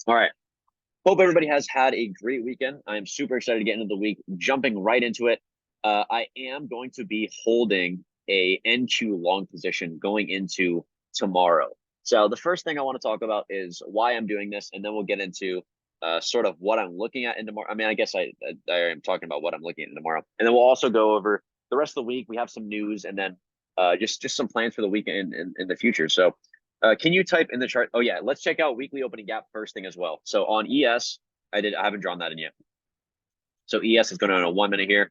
All right. Hope everybody has had a great weekend. I am super excited to get into the week, jumping right into it. I am going to be holding a NQ long position going into tomorrow. So the first thing I want to talk about is why I'm doing this, and then we'll get into sort of what I'm looking at in tomorrow. I mean, I guess I am talking about what I'm looking at in tomorrow, and then we'll also go over the rest of the week. We have some news, and then just some plans for the weekend in the future. So can you type in the chart? Oh yeah, let's check out weekly opening gap first thing as well. So on ES, I haven't drawn that in yet. So ES is going on a 1 minute here.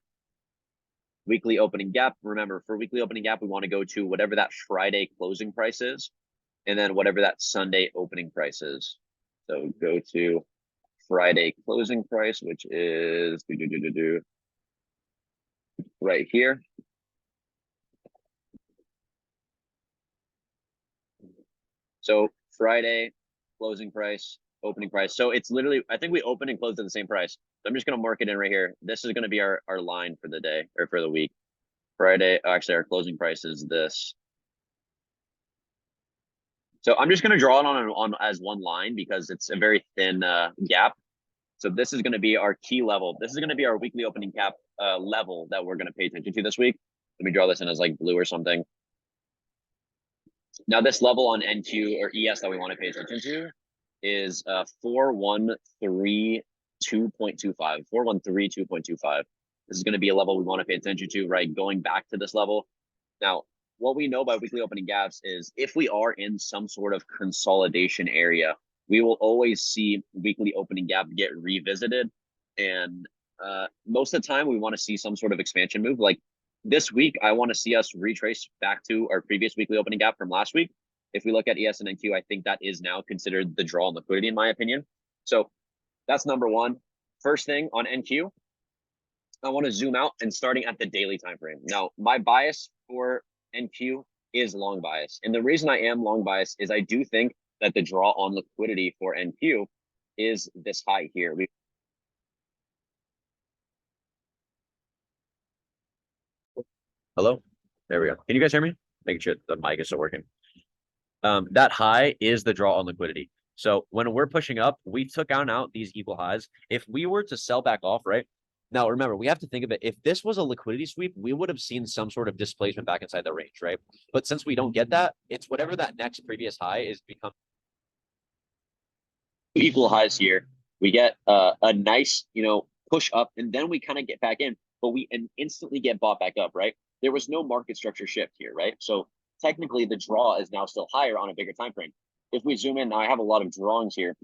Weekly opening gap. Remember, for weekly opening gap, we want to go to whatever that Friday closing price is, and then whatever that Sunday opening price is. So go to Friday closing price, which is right here. So Friday closing price, opening price. So it's literally, I think we open and close at the same price. So I'm just going to mark it in right here. This is going to be our line for the day or for the week. Friday, actually, our closing price is this. So I'm just going to draw it on as one line because it's a very thin gap. So this is going to be our key level. This is going to be our weekly opening cap level that we're going to pay attention to this week. Let me draw this in as like blue or something. Now this level on NQ or ES that we want to pay attention to is 4132.25. 4132.25. This is going to be a level we want to pay attention to, right? Going back to this level. Now, what we know by weekly opening gaps is if we are in some sort of consolidation area, we will always see weekly opening gap get revisited. And most of the time, we want to see some sort of expansion move. Like this week, I want to see us retrace back to our previous weekly opening gap from last week. If we look at ES and NQ, I think that is now considered the draw on liquidity, in my opinion. So that's number one. First thing on NQ, I want to zoom out and starting at the daily time frame. Now, my bias for NQ is long bias. And the reason I am long bias is I do think that the draw on liquidity for NQ is this high here. Hello? There we go. Can you guys hear me? Making sure the mic is still working. That high is the draw on liquidity. So when we're pushing up, we took out these equal highs. If we were to sell back off, right? Now, remember, we have to think of it. If this was a liquidity sweep, we would have seen some sort of displacement back inside the range, right? But since we don't get that, it's whatever that next previous high is become equal highs here. We get a nice, push up, and then we kind of get back in, but we instantly get bought back up, right? There was no market structure shift here, right? So technically, the draw is now still higher on a bigger time frame. If we zoom in, now I have a lot of drawings here,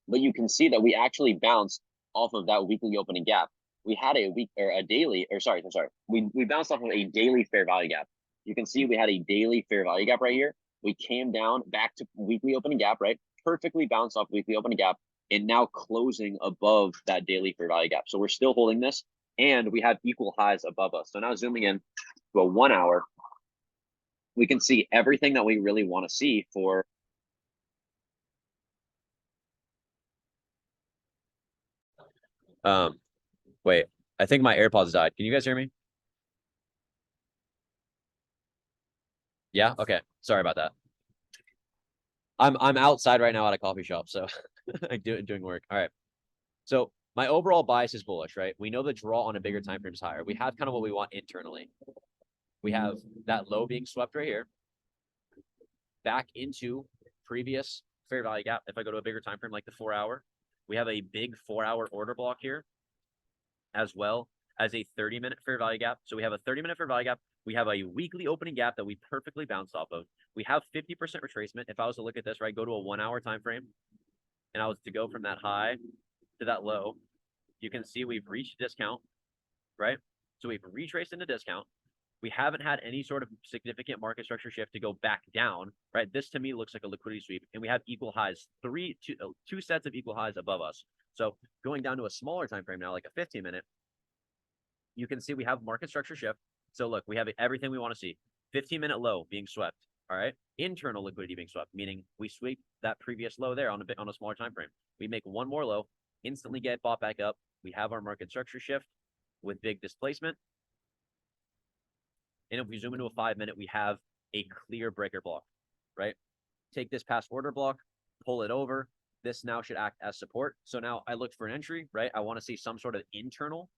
but you can see that we actually bounced off of that weekly opening gap. We had a week or a daily, or sorry, I'm sorry. We bounced off of a daily fair value gap. You can see we had a daily fair value gap right here. We came down back to weekly opening gap, right? Perfectly bounced off weekly opening gap and now closing above that daily fair value gap. So we're still holding this and we have equal highs above us. So now zooming in to a 1 hour, we can see everything that we really want to see for um wait, I think my AirPods died. Can you guys hear me? Yeah, okay. Sorry about that. I'm outside right now at a coffee shop, so I doing work. All right. So my overall bias is bullish, right? We know the draw on a bigger time frame is higher. We have kind of what we want internally. We have that low being swept right here, back into previous fair value gap. If I go to a bigger time frame like the 4 hour, we have a big 4 hour order block here, as well as a 30-minute fair value gap. So we have a 30-minute fair value gap. We have a weekly opening gap that we perfectly bounced off of. We have 50% retracement. If I was to look at this, right, go to a 1 hour time frame, and I was to go from that high to that low, you can see we've reached discount, right? So we've retraced into discount. We haven't had any sort of significant market structure shift to go back down, right? This to me looks like a liquidity sweep, and we have equal highs, two sets of equal highs above us. So going down to a smaller time frame now, like a 15-minute, you can see we have market structure shift. So look, we have everything we want to see. 15-minute low being swept. All right. Internal liquidity being swept, meaning we sweep that previous low there on a smaller time frame. We make one more low, instantly get bought back up. We have our market structure shift with big displacement. And if we zoom into a 5-minute, we have a clear breaker block, right? Take this past order block, pull it over, this now should act as support. So now I looked for an entry, right? I want to see some sort of internal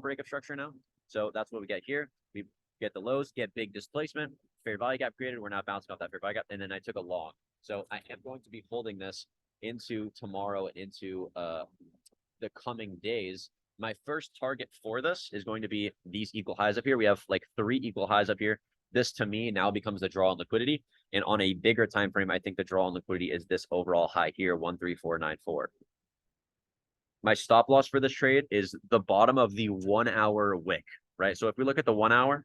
break of structure now. So that's what we get here. We get the lows, get big displacement, fair value gap created. We're now bouncing off that fair value gap. And then I took a long. So I am going to be holding this into tomorrow and into the coming days. My first target for this is going to be these equal highs up here. We have like 3 equal highs up here. This to me now becomes the draw on liquidity. And on a bigger time frame, I think the draw on liquidity is this overall high here, 13494. My stop loss for this trade is the bottom of the 1 hour wick, right? So if we look at the 1 hour,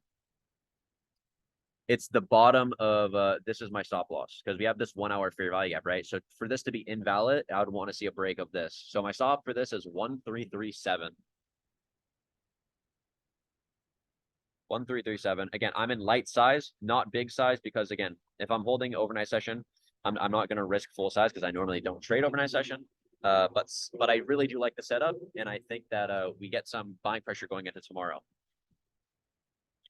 it's the bottom of this is my stop loss because we have this 1 hour fair value gap, right? So for this to be invalid, I would want to see a break of this. So my stop for this is 1337. 1337. Again, I'm in light size, not big size, because again, if I'm holding overnight session, I'm not going to risk full size because I normally don't trade overnight session. But I really do like the setup, and I think that we get some buying pressure going into tomorrow.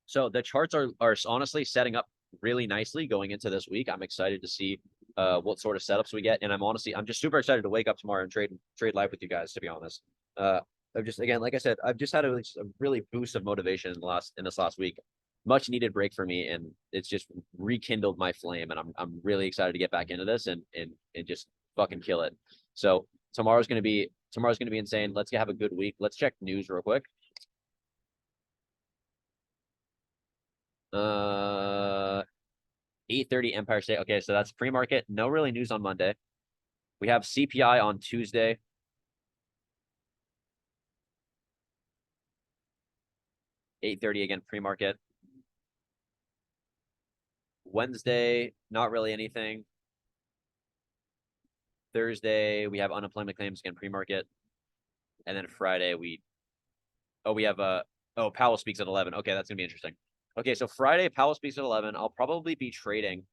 So the charts are honestly setting up really nicely going into this week. I'm excited to see what sort of setups we get, and I'm just super excited to wake up tomorrow and trade live with you guys. To be honest, I've just, again, like I said, I've just had a really boost of motivation in this last week. Much needed break for me, and it's just rekindled my flame, and I'm really excited to get back into this and just fucking kill it. So tomorrow's gonna be insane. Let's have a good week. Let's check news real quick. 8:30 Empire State. Okay, so that's pre-market. No really news on Monday. We have CPI on Tuesday. $8:30 again, pre-market. Wednesday, not really anything. Thursday, we have unemployment claims again, pre-market. And then Friday, we have Powell speaks at 11. Okay, that's gonna be interesting. Okay, so Friday, Powell speaks at 11. I'll probably be trading.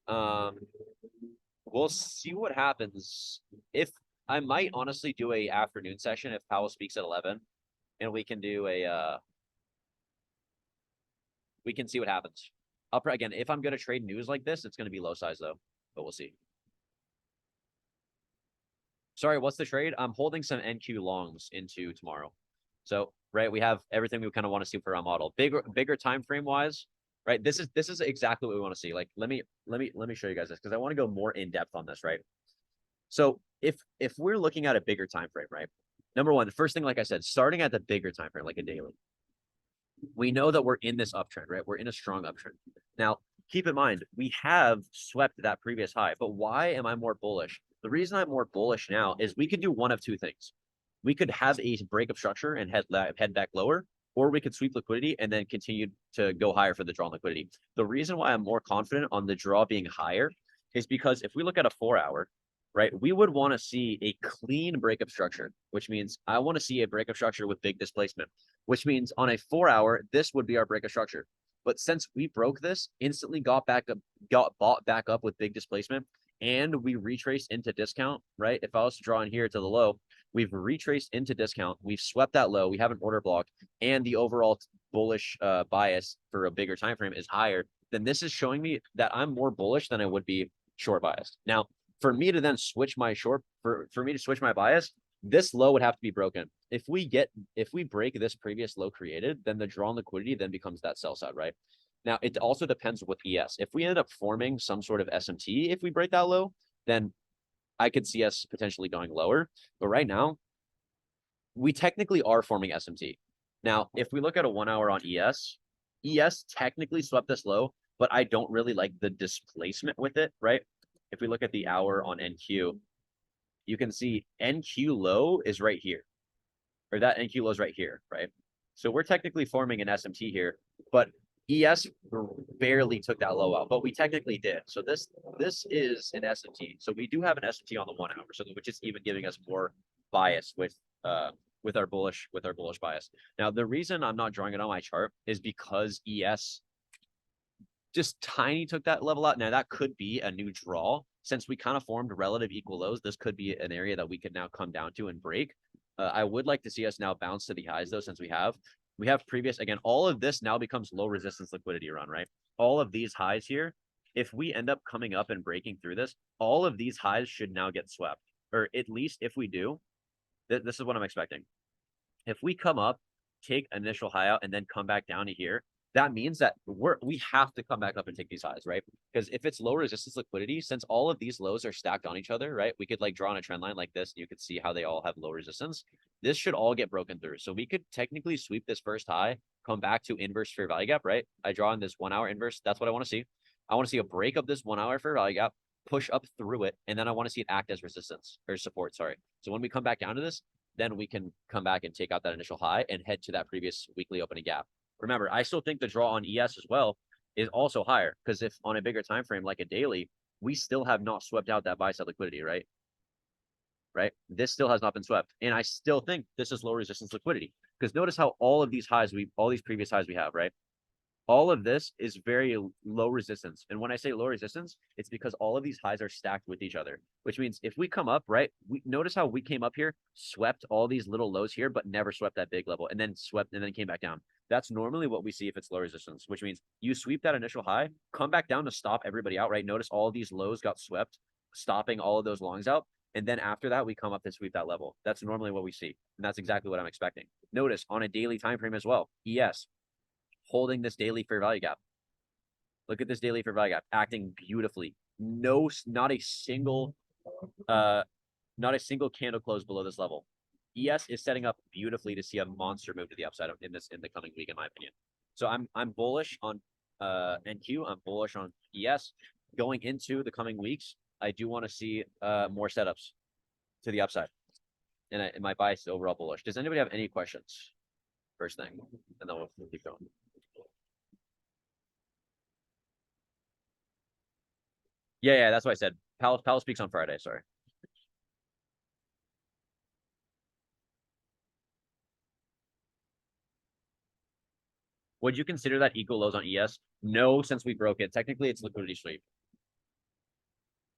We'll see what happens. If I might honestly do a afternoon session if Powell speaks at 11, and we can do we can see what happens. Again, if I'm gonna trade news like this, it's gonna be low size though, but we'll see. Sorry, what's the trade? I'm holding some NQ longs into tomorrow. So, right, we have everything we kind of want to see for our model. Bigger time frame wise, right? This is exactly what we want to see. Like, let me show you guys this because I want to go more in depth on this, right? So if we're looking at a bigger time frame, right? Number one, the first thing, like I said, starting at the bigger time frame, like a daily, we know that we're in this uptrend, right? We're in a strong uptrend. Now, keep in mind, we have swept that previous high, but why am I more bullish? The reason I'm more bullish now is we could do one of two things. We could have a break of structure and head back lower, or we could sweep liquidity and then continue to go higher for the draw on liquidity. The reason why I'm more confident on the draw being higher is because if we look at a 4 hour, right, we would want to see a clean break of structure, which means I want to see a break of structure with big displacement, which means on a 4 hour, this would be our break of structure. But since we broke this, instantly got bought back up with big displacement, and we retraced into discount, right? If I was to draw in here to the low, we've retraced into discount. We've swept that low. We have an order block, and the overall bullish bias for a bigger time frame is higher. Then this is showing me that I'm more bullish than I would be short biased. Now, for me to then switch my for me to switch my bias, this low would have to be broken. If we break this previous low created, then the draw on liquidity then becomes that sell side, right? Now, it also depends with ES. If we end up forming some sort of SMT, if we break that low, then I could see us potentially going lower. But right now, we technically are forming SMT. Now, if we look at a 1 hour on ES technically swept this low, but I don't really like the displacement with it, right? If we look at the hour on NQ, you can see NQ low is right here, or that NQ low is right here, right? So we're technically forming an SMT here, but ES barely took that low out, but we technically did. So this is an SMT. So we do have an SMT on the 1 hour, so which is even giving us more bias with our bullish bias. Now, the reason I'm not drawing it on my chart is because ES just tiny took that level out. Now, that could be a new draw. Since we kind of formed relative equal lows, this could be an area that we could now come down to and break. I would like to see us now bounce to the highs, though, since we have previous, again, all of this now becomes low resistance liquidity run, right? All of these highs here if we end up coming up and breaking through this, all of these highs should now get swept. Or at least if we do, this is what I'm expecting. If we come up, take initial high out, and then come back down to here, that means that we have to come back up and take these highs, right? Because if it's low resistance liquidity, since all of these lows are stacked on each other, right? We could like draw on a trend line like this, and you could see how they all have low resistance. This should all get broken through. So we could technically sweep this first high, come back to inverse fair value gap, right? I draw in this 1 hour inverse. That's what I want to see. I want to see a break of this 1 hour fair value gap, push up through it, and then I want to see it act as resistance or support. Sorry. So when we come back down to this, then we can come back and take out that initial high and head to that previous weekly opening gap. Remember, I still think the draw on ES as well is also higher because if on a bigger time frame like a daily, we still have not swept out that buy side liquidity, right? Right? This still has not been swept. And I still think this is low resistance liquidity because notice how all of these highs, all these previous highs we have, right? All of this is very low resistance. And when I say low resistance, it's because all of these highs are stacked with each other, which means if we come up, right, we notice how we came up here, swept all these little lows here, but never swept that big level and then swept and then came back down. That's normally what we see if it's low resistance, which means you sweep that initial high, come back down to stop everybody out, right? Notice all these lows got swept, stopping all of those longs out. And then after that, we come up to sweep that level. That's normally what we see. And that's exactly what I'm expecting. Notice on a daily time frame as well, ES, holding this daily fair value gap. Look at this daily fair value gap acting beautifully. Not a single candle close below this level. ES is setting up beautifully to see a monster move to the upside in the coming week, in my opinion. So I'm bullish on NQ. I'm bullish on ES going into the coming weeks. I do want to see more setups to the upside, and my bias is overall bullish. Does anybody have any questions? First thing, and then we'll keep going. Yeah, that's what I said. Powell speaks on Friday. Sorry. Would you consider that equal lows on ES? No, since we broke it. Technically, it's liquidity sweep.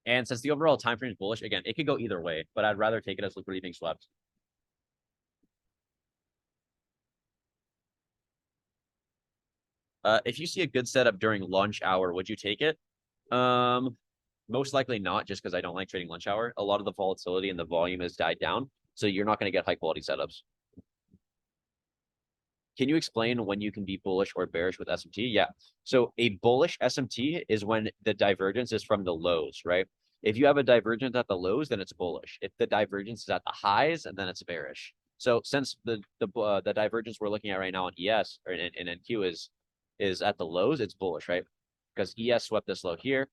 And since the overall time frame is bullish, again, it could go either way, but I'd rather take it as liquidity being swept. If you see a good setup during lunch hour, would you take it? Most likely not, just because I don't like trading lunch hour. A lot of the volatility and the volume has died down, so you're not going to get high quality setups. Can you explain when you can be bullish or bearish with SMT? Yeah. So a bullish SMT is when the divergence is from the lows, right? If you have a divergence at the lows, then it's bullish. If the divergence is at the highs, and then it's bearish. So since the divergence we're looking at right now on ES or in NQ is at the lows, it's bullish, right? Because ES swept this low here,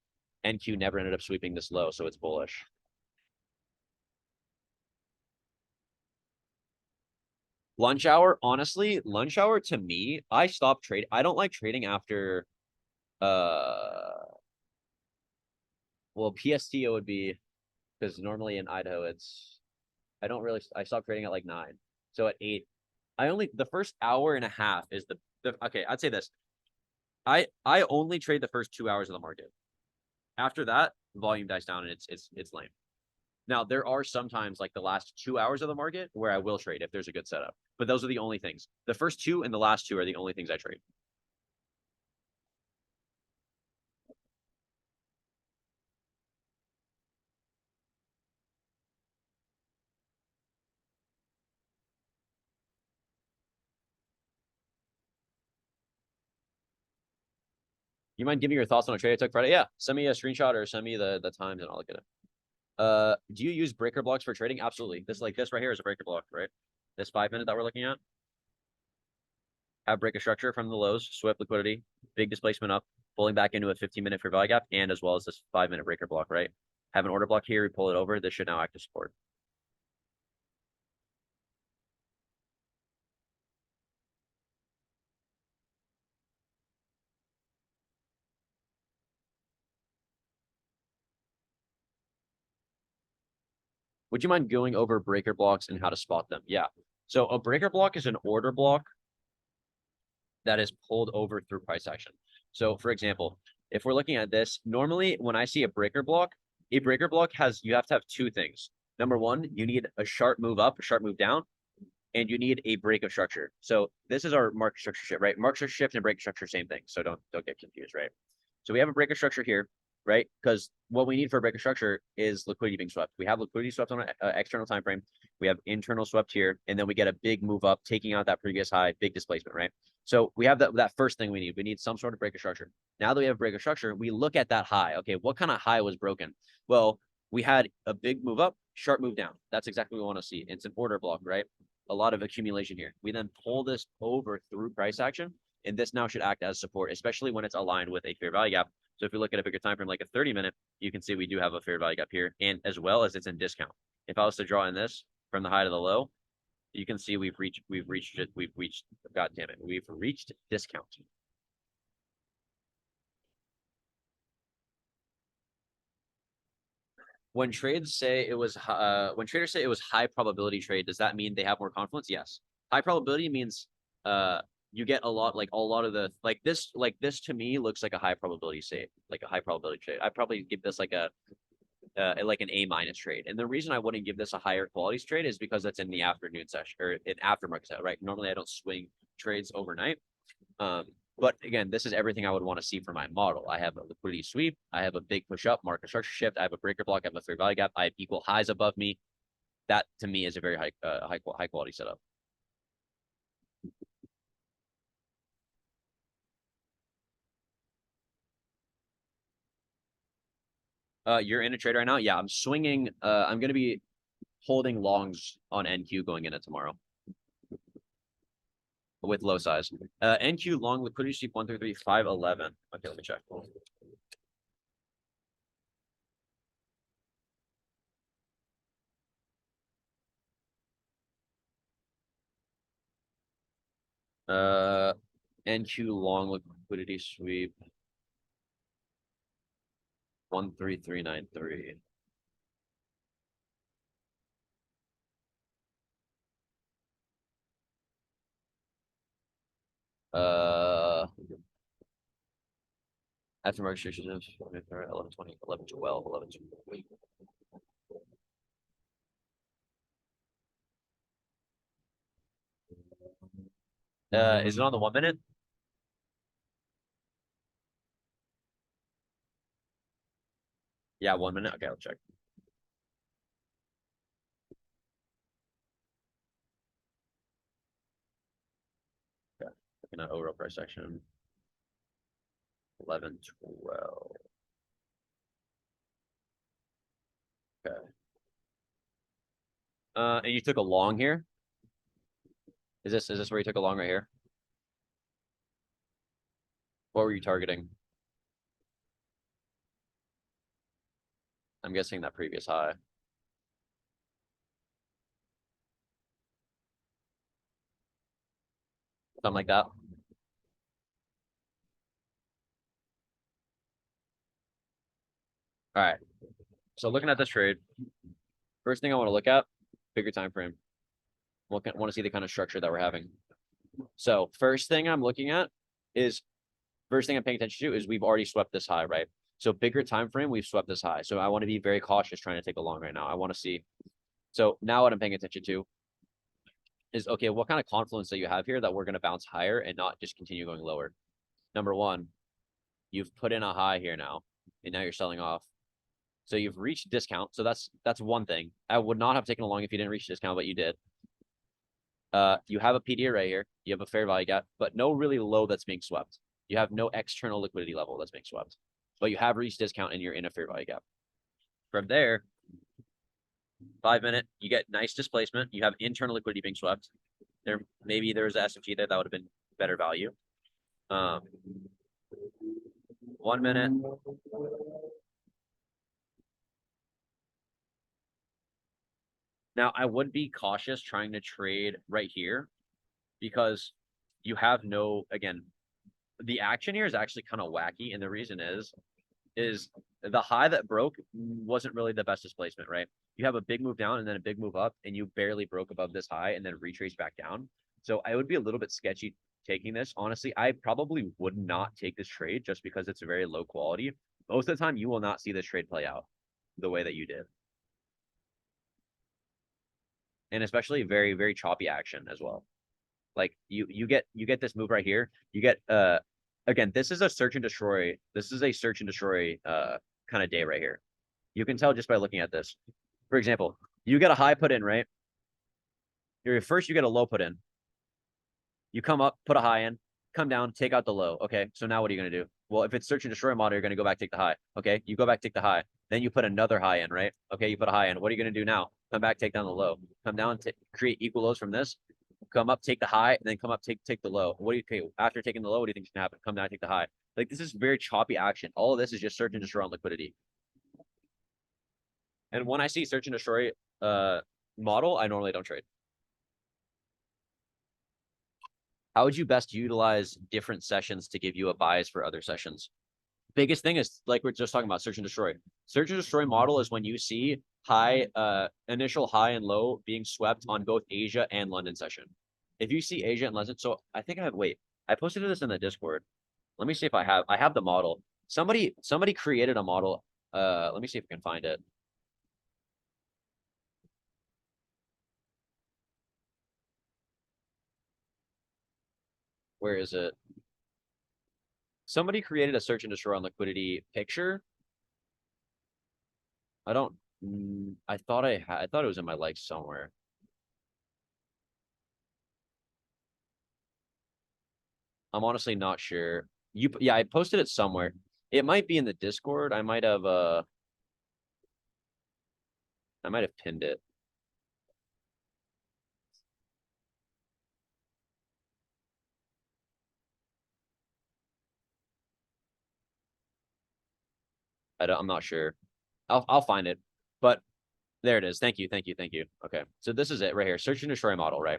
NQ never ended up sweeping this low, so it's bullish. Lunch hour, honestly, lunch hour to me, I stopped trading. I don't like trading after well, PST would be because normally in Idaho I stopped trading at like 9. So at 8, the first hour and a half is okay, I'd say this. I only trade the first 2 hours of the market. After that, volume dies down and it's lame. Now, there are sometimes like the last 2 hours of the market where I will trade if there's a good setup, but those are the only things. The first 2 and the last 2 are the only things I trade. You mind giving me your thoughts on a trade I took Friday? Yeah, send me a screenshot or send me the times and I'll look at it. Do you use breaker blocks for trading? Absolutely. This right here is a breaker block, right? This 5-minute that we're looking at. Have breaker structure from the lows, swept liquidity, big displacement up, pulling back into a 15-minute fair value gap, and as well as this 5-minute breaker block, right? Have an order block here, we pull it over. This should now act as support. Would you mind going over breaker blocks and how to spot them? Yeah. So a breaker block is an order block that is pulled over through price action. So for example, if we're looking at this, normally when I see a breaker block you have to have 2 things. Number 1, you need a sharp move up, a sharp move down, and you need a break of structure. So this is our market structure shift, right? Market structure shift and break structure, same thing. So don't get confused, right? So we have a breaker structure here, right? Because what we need for a breaker structure is liquidity being swept. We have liquidity swept on an external time frame. We have internal swept here, and then we get a big move up, taking out that previous high, big displacement, right? So we have that first thing we need. We need some sort of breaker structure. Now that we have a breaker structure, we look at that high. Okay, what kind of high was broken? Well, we had a big move up, sharp move down. That's exactly what we want to see. It's an order block, right? A lot of accumulation here. We then pull this over through price action, and this now should act as support, especially when it's aligned with a fair value gap. So if you look at a bigger time frame, like a 30-minute, you can see we do have a fair value gap here, and as well as it's in discount. If I was to draw in this from the high to the low, you can see we've reached, God damn it, we've reached discount. When traders say it was high probability trade, does that mean they have more confidence? Yes. High probability means you get a lot of the like this to me looks like a high probability trade, like a high probability trade. I'd probably give this like an A- trade. And the reason I wouldn't give this a higher quality trade is because it's in the afternoon session or in aftermarket set, right? Normally I don't swing trades overnight. But again, this is everything I would want to see for my model. I have a liquidity sweep. I have a big push up, market structure shift. I have a breaker block. I have a fair value gap. I have equal highs above me. That to me is a very high quality setup. You're in a trade right now. Yeah, I'm swinging. I'm gonna be holding longs on NQ going into tomorrow with low size. NQ long liquidity sweep 133,511. Okay, let me check. Uh, NQ long liquidity sweep 13393. After market restrictions, 11, 20, 11, 12, 11, 12. Is it on the 1 minute? Yeah, 1 minute. Okay, I'll check. Okay. Looking at overall price action. 11, 12. Okay. And you took a long here? Is this where you took a long right here? What were you targeting? I'm guessing that previous high. Something like that. All right. So looking at this trade, first thing I want to look at, bigger time frame. Want to see the kind of structure that we're having. So first thing I'm looking at is first thing I'm paying attention to is we've already swept this high, right? So bigger time frame, we've swept this high. So I want to be very cautious trying to take a long right now. I want to see. So now what I'm paying attention to is okay, what kind of confluence that you have here that we're going to bounce higher and not just continue going lower. Number one, you've put in a high here now, and now you're selling off. So you've reached discount. So that's one thing. I would not have taken a long if you didn't reach discount, but you did. You have a PDA right here. You have a fair value gap, but no really low that's being swept. You have no external liquidity level that's being swept, but you have reached discount and you're in a fair value gap. From there, 5 minute, you get nice displacement. You have internal liquidity being swept. Maybe there's a SMT there that would have been better value. 1 minute. Now I would be cautious trying to trade right here because you have no, again, the action here is actually kind of wacky. And the reason is the high that broke wasn't really the best displacement, right? You have a big move down and then a big move up, and you barely broke above this high and then retraced back down. So I would be a little bit sketchy taking this. Honestly, I probably would not take this trade just because it's very low quality. Most of the time, you will not see this trade play out the way that you did. And especially very, very choppy action as well. Like you get this move right here. You get again, this is a search and destroy. This is a search and destroy kind of day right here. You can tell just by looking at this. For example, you get a high put in, right? First you get a low put in. You come up, put a high in, come down, take out the low. Okay, so now what are you going to do? Well, if it's search and destroy model, you're going to go back, take the high. Okay, you go back, take the high. Then you put another high in, right? Okay, you put a high in. What are you going to do now? Come back, take down the low. Come down, create equal lows from this. Come up, take the high, and then come up, take the low. What do you okay, after taking the low? What do you think is going to happen? Come down, take the high. Like this is very choppy action. All of this is just search and destroy on liquidity. And when I see search and destroy model, I normally don't trade. How would you best utilize different sessions to give you a bias for other sessions? Biggest thing is like we're just talking about search and destroy. Search and destroy model is when you see initial high and low being swept on both Asia and London session. If you see Asia and London, so I think I posted this in the Discord. Let me see if I have the model. Somebody created a model. Let me see if I can find it. Where is it? Somebody created a search and destroy on liquidity picture. I don't. I thought I thought it was in my likes somewhere. I'm honestly not sure. Yeah, I posted it somewhere. It might be in the Discord. I might have pinned it. I'm not sure. I'll find it. But there it is. Thank you. Okay. So this is it right here. Search and destroy model, right?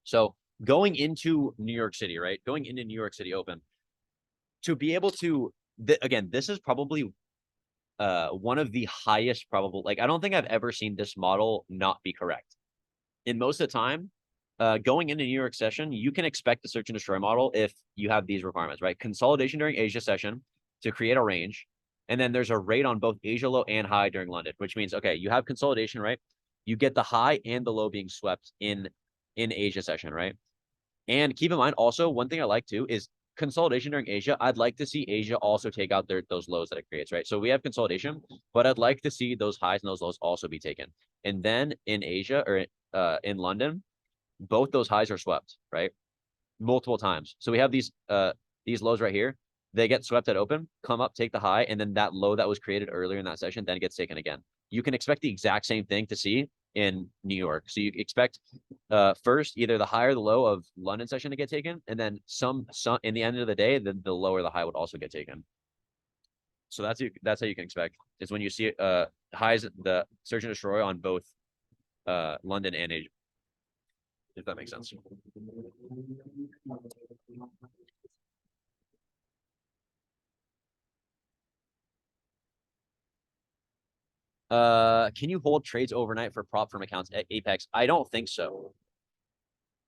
So going into New York City, right? Going into New York City Open to be able to again, this is probably one of the highest probable, like I don't think I've ever seen this model not be correct. In most of the time, going into New York session, you can expect the search and destroy model if you have these requirements, right? Consolidation during Asia session to create a range. And then there's a rate on both Asia low and high during London, which means, okay, you have consolidation, right? You get the high and the low being swept in Asia session, right? And keep in mind also, one thing I like too is consolidation during Asia. I'd like to see Asia also take out those lows that it creates, right? So we have consolidation, but I'd like to see those highs and those lows also be taken. And then in Asia or in London, both those highs are swept, right? Multiple times. So we have these lows right here. They get swept at open, come up, take the high, and then that low that was created earlier in that session then gets taken again. You can expect the exact same thing to see in New York. So you expect first either the high or the low of London session to get taken, and then some in the end of the day, then the low or the high would also get taken. So that's how you can expect is when you see highs, the search and destroy on both London and Asia. If that makes sense. Can you hold trades overnight for prop firm accounts at Apex? I don't think so.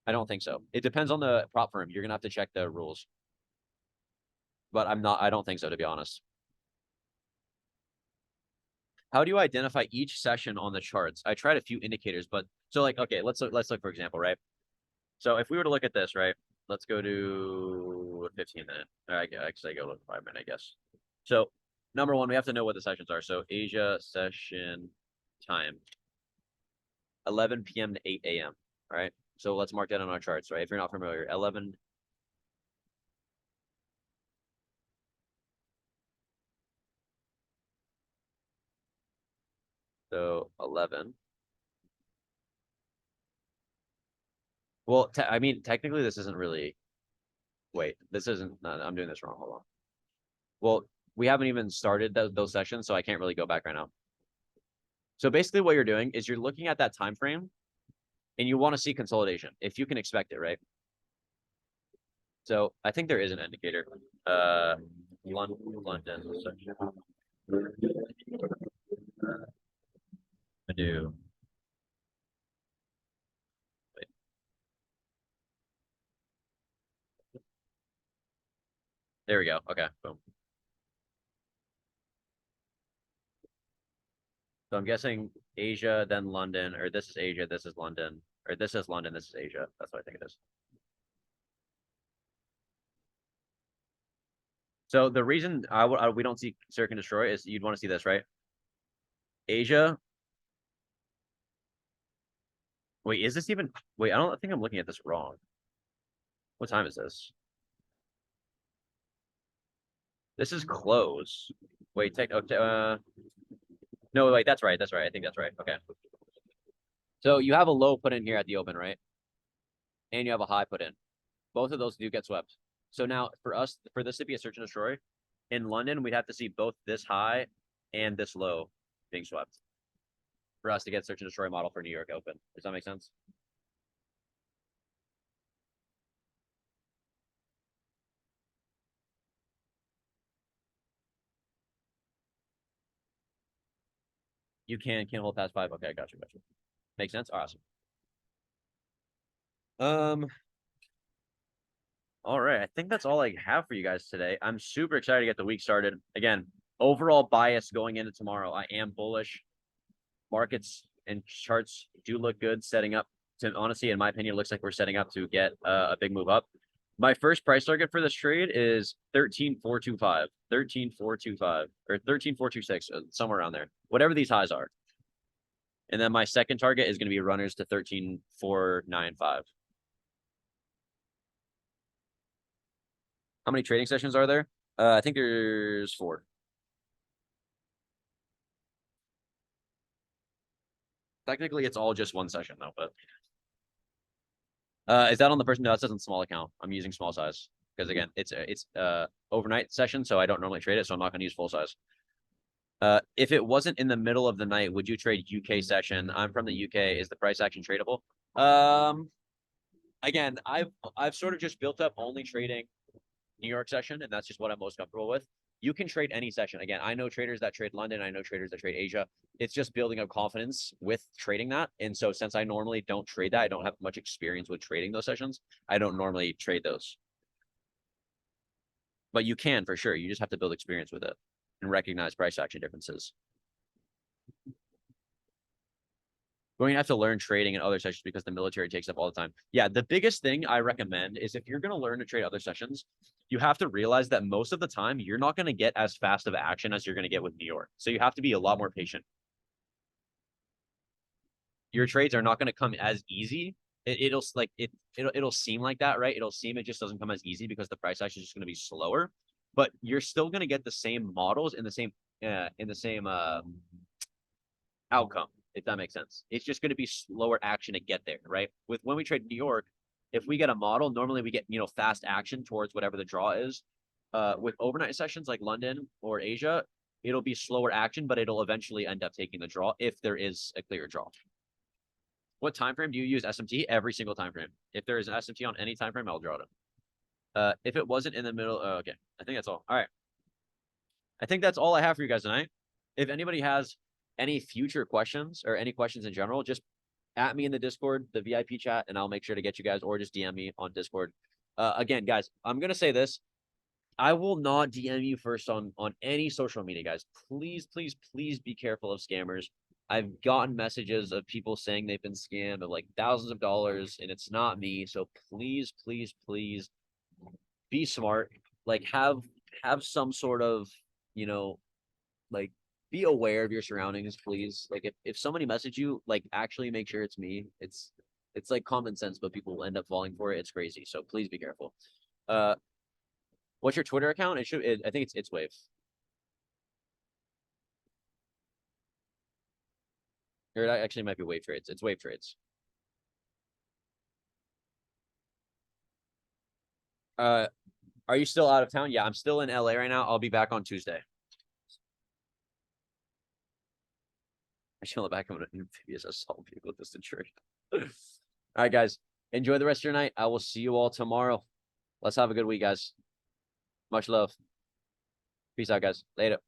I don't think so. It depends on the prop firm. You're gonna have to check the rules. But I don't think so, to be honest. How do you identify each session on the charts? I tried a few indicators, but so like, okay, let's look for example, right? So if we were to look at this, right? Let's go to 15 minute. I actually go to 5 minute, I guess. So number one, we have to know what the sessions are. So Asia session time, 11 p.m. to 8 a.m. All right. So let's mark that on our charts, right? If you're not familiar, 11. So 11. Well, I mean, technically, this isn't really. Wait, this isn't. No, I'm doing this wrong. Hold on. Well, we haven't even started those sessions, so I can't really go back right now. So basically, what you're doing is you're looking at that time frame, and you want to see consolidation if you can expect it, right? So I think there is an indicator. London section. I do. Wait. There we go. Okay, boom. So I'm guessing Asia, then London, or this is Asia, this is London, or this is London, this is Asia. That's what I think it is. So the reason we don't see Search and Destroy is you'd want to see this, right? Asia. Wait, is this even? Wait, I don't think I'm looking at this wrong. What time is this? This is close. Wait, take okay, no, wait, that's right. That's right. I think that's right. Okay. So you have a low put in here at the open, right? And you have a high put in. Both of those do get swept. So now for this to be a search and destroy, in London, we'd have to see both this high and this low being swept for us to get search and destroy model for New York Open. Does that make sense? You can't hold past 5. Okay, gotcha. Makes sense. Awesome. All right. I think that's all I have for you guys today. I'm super excited to get the week started. Again, overall bias going into tomorrow. I am bullish. Markets and charts do look good, setting up to, honestly, in my opinion, it looks like we're setting up to get a big move up. My first price target for this trade is 13,425, 13,425, or 13,426, somewhere around there, whatever these highs are. And then my second target is going to be runners to 13,495. How many trading sessions are there? I think there's 4. Technically, it's all just one session though, but is that on the person? No, that says on small account. I'm using small size because again, it's overnight session, so I don't normally trade it, so I'm not going to use full size. If it wasn't in the middle of the night, would you trade UK session? I'm from the UK. Is the price action tradable? Again, I've sort of just built up only trading New York session, and that's just what I'm most comfortable with. You can trade any session. Again, I know traders that trade London. I know traders that trade Asia. It's just building up confidence with trading that. And so since I normally don't trade that, I don't have much experience with trading those sessions. I don't normally trade those. But you can for sure. You just have to build experience with it and recognize price action differences. Going to have to learn trading in other sessions because the military takes up all the time. Yeah, the biggest thing I recommend is if you're going to learn to trade other sessions, you have to realize that most of the time you're not going to get as fast of action as you're going to get with New York. So you have to be a lot more patient. Your trades are not going to come as easy. It'll seem like that, right? It'll seem it just doesn't come as easy because the price action is just going to be slower, but you're still going to get the same models in the same outcome, if that makes sense. It's just going to be slower action to get there, right? With when we trade New York, if we get a model, normally we get fast action towards whatever the draw is. With overnight sessions like London or Asia, it'll be slower action, but it'll eventually end up taking the draw if there is a clear draw. What time frame do you use SMT? Every single time frame. If there is an SMT on any time frame, I'll draw it. If it wasn't in the middle, okay. I think that's all. All right. I think that's all I have for you guys tonight. If anybody has any future questions or any questions in general, just at me in the Discord, the VIP chat, and I'll make sure to get you guys, or just DM me on Discord. Again, guys, I'm gonna say this. I will not DM you first on any social media, guys. Please, please, please be careful of scammers. I've gotten messages of people saying they've been scammed of like thousands of dollars, and it's not me. So please, please, please be smart. Like have some sort of, you know, like be aware of your surroundings, please. Like if somebody message you, like actually make sure it's me. It's like common sense, but people will end up falling for it. It's crazy. So please be careful. What's your Twitter account? I think it's Wave. Or it actually might be Wave Trades. It's Wave Trades. Uh, are you still out of town? Yeah, I'm still in LA right now. I'll be back on Tuesday. I should look back on an amphibious assault vehicle distant trade. All right, guys. Enjoy the rest of your night. I will see you all tomorrow. Let's have a good week, guys. Much love. Peace out, guys. Later.